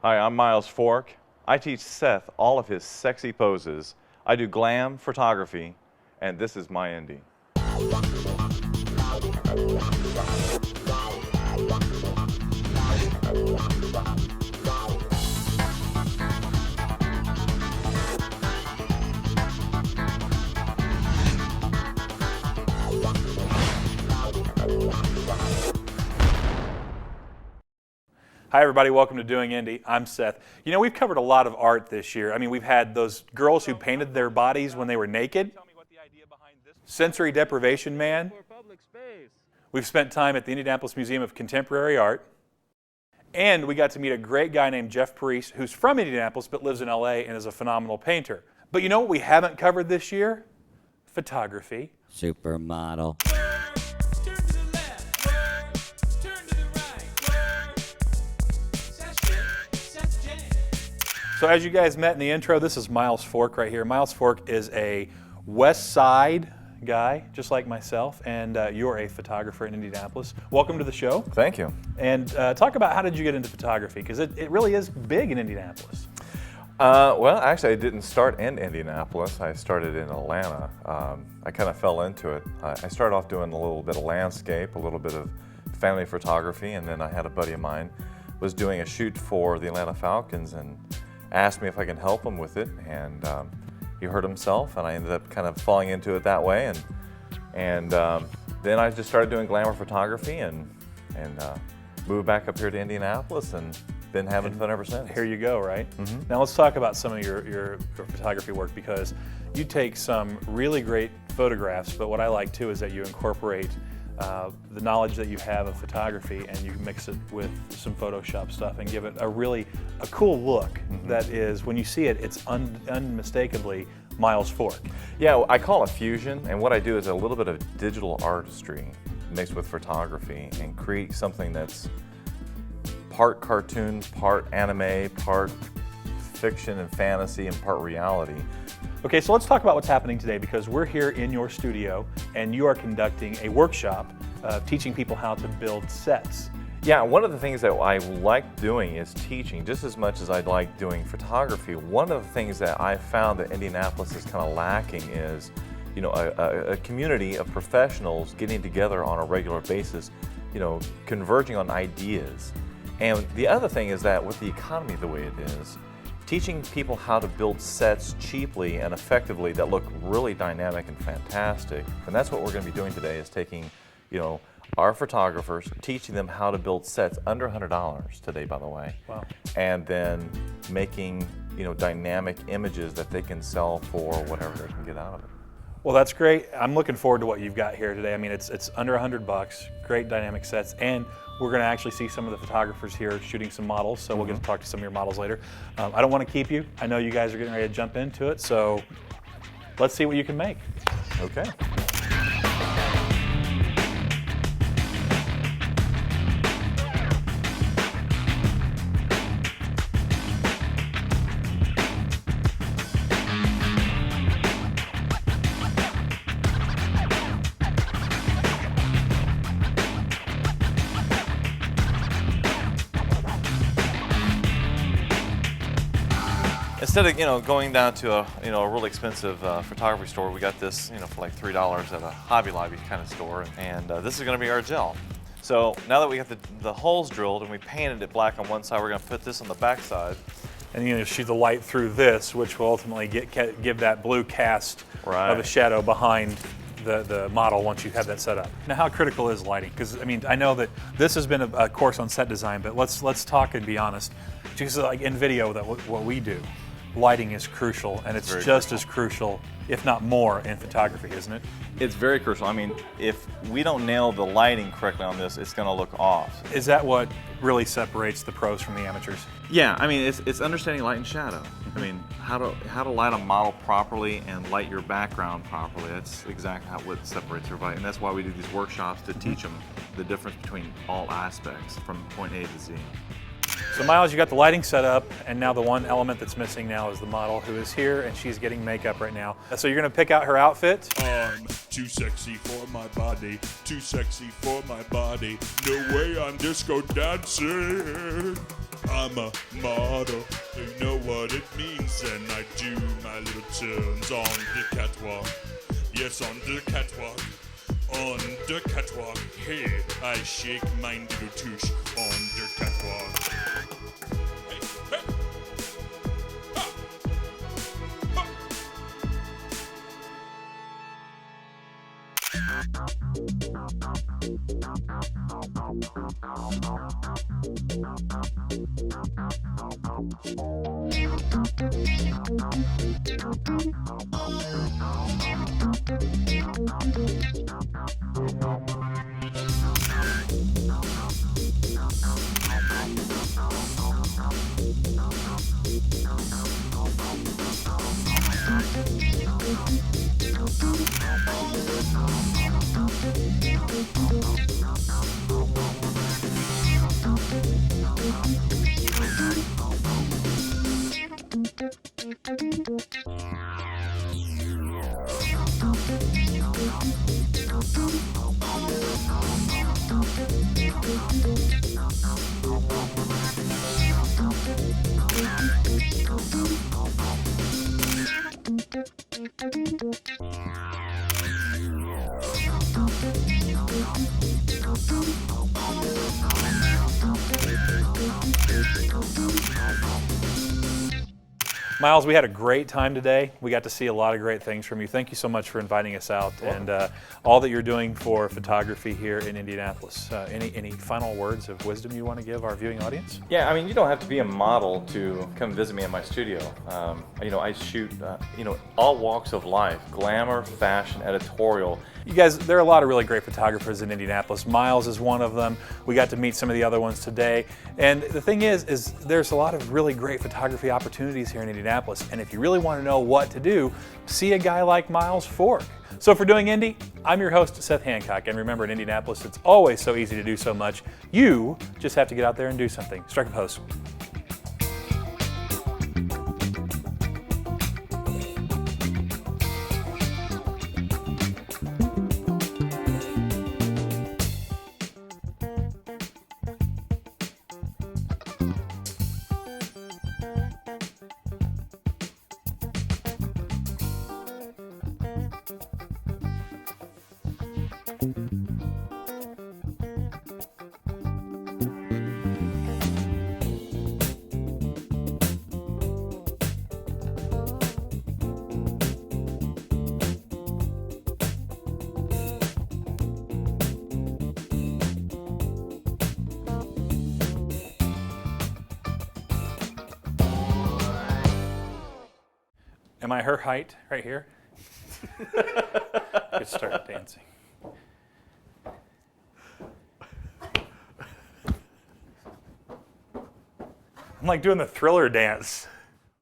Hi, I'm Miles Fork. I teach Seth all of his sexy poses. I do glam photography, and this is my Indy. Hi everybody, welcome to Doing Indy. I'm Seth. You know, we've covered a lot of art this year. I mean, we've had those girls who painted their bodies when they were naked. Sensory Deprivation Man. We've spent time at the Indianapolis Museum of Contemporary Art. And we got to meet a great guy named Jeff Parise, who's from Indianapolis but lives in LA and is a phenomenal painter. But you know what we haven't covered this year? Photography. Supermodel. So as you guys met in the intro, this is Miles Fork right here. Miles Fork is a West Side guy, just like myself, and you're a photographer in Indianapolis. Welcome to the show. Thank you. And talk about how did you get into photography, because it really is big in Indianapolis. Well, actually, I didn't start in Indianapolis. I started in Atlanta. I kind of fell into it. I started off doing a little bit of landscape, a little bit of family photography, and then I had a buddy of mine was doing a shoot for the Atlanta Falcons and asked me if I can help him with it, and he hurt himself, and I ended up kind of falling into it that way, and then I just started doing glamour photography and moved back up here to Indianapolis and been having fun ever since. Here you go, right? Mm-hmm. Now let's talk about some of your photography work, because you take some really great photographs, but what I like too is that you incorporate the knowledge that you have of photography and you mix it with some Photoshop stuff and give it a cool look that is, when you see it, it's unmistakably Miles Fork. Yeah, I call it fusion, and what I do is a little bit of digital artistry mixed with photography and create something that's part cartoon, part anime, part fiction and fantasy, and part reality. Okay, so let's talk about what's happening today, because we're here in your studio and you are conducting a workshop teaching people how to build sets. Yeah, one of the things that I like doing is teaching just as much as I like doing photography. One of the things that I found that Indianapolis is kind of lacking is, you know, a community of professionals getting together on a regular basis, you know, converging on ideas. And the other thing is that with the economy the way it is, teaching people how to build sets cheaply and effectively that look really dynamic and fantastic. And that's what we're going to be doing today, is taking, you know, our photographers, teaching them how to build sets under $100 today, by the way. Wow. And then making, you know, dynamic images that they can sell for whatever they can get out of it. Well, that's great. I'm looking forward to what you've got here today. I mean, it's under $100, great dynamic sets, and we're going to actually see some of the photographers here shooting some models, so we'll get to talk to some of your models later. I don't want to keep you. I know you guys are getting ready to jump into it, so let's see what you can make. Okay. Instead of, you know, going down to a really expensive photography store, we got this, you know, for like $3 at a Hobby Lobby kind of store, and this is going to be our gel. So now that we got the holes drilled and we painted it black on one side, we're going to put this on the back side. And you know, shoot the light through this, which will ultimately give that blue cast of a shadow behind the model once you have that set up. Now, how critical is lighting? Because I mean, I know that this has been a course on set design, but let's talk and be honest. Just like in video, what we do, lighting is crucial, and it's just as crucial, if not more, in photography, isn't it? It's very crucial. I mean, if we don't nail the lighting correctly on this, it's going to look off. Is that what really separates the pros from the amateurs? Yeah, I mean, it's understanding light and shadow. I mean, how to light a model properly and light your background properly. That's exactly what separates everybody, and that's why we do these workshops, to teach them the difference between all aspects from point A to Z. So Miles, you got the lighting set up, and now the one element that's missing now is the model, who is here, and she's getting makeup right now. So you're gonna pick out her outfit? I'm too sexy for my body, too sexy for my body. No way I'm disco dancing. I'm a model, you know what it means, and I do my little turns on the catwalk. Yes, on the catwalk, on the catwalk. Hey, I shake my little touche on the catwalk. Hey, hey. Ha. Ha. Miles, we had a great time today. We got to see a lot of great things from you. Thank you so much for inviting us out and all that you're doing for photography here in Indianapolis. Any final words of wisdom you want to give our viewing audience? Yeah, I mean, you don't have to be a model to come visit me in my studio. I shoot, all walks of life, glamour, fashion, editorial. You guys, there are a lot of really great photographers in Indianapolis. Miles is one of them. We got to meet some of the other ones today. And the thing is there's a lot of really great photography opportunities here in Indianapolis. And if you really want to know what to do, see a guy like Miles Fork. So for Doing Indy, I'm your host, Seth Hancock. And remember, in Indianapolis, it's always so easy to do so much. You just have to get out there and do something. Strike a pose. Am I her height right here? Let's start dancing. I'm like doing the Thriller dance.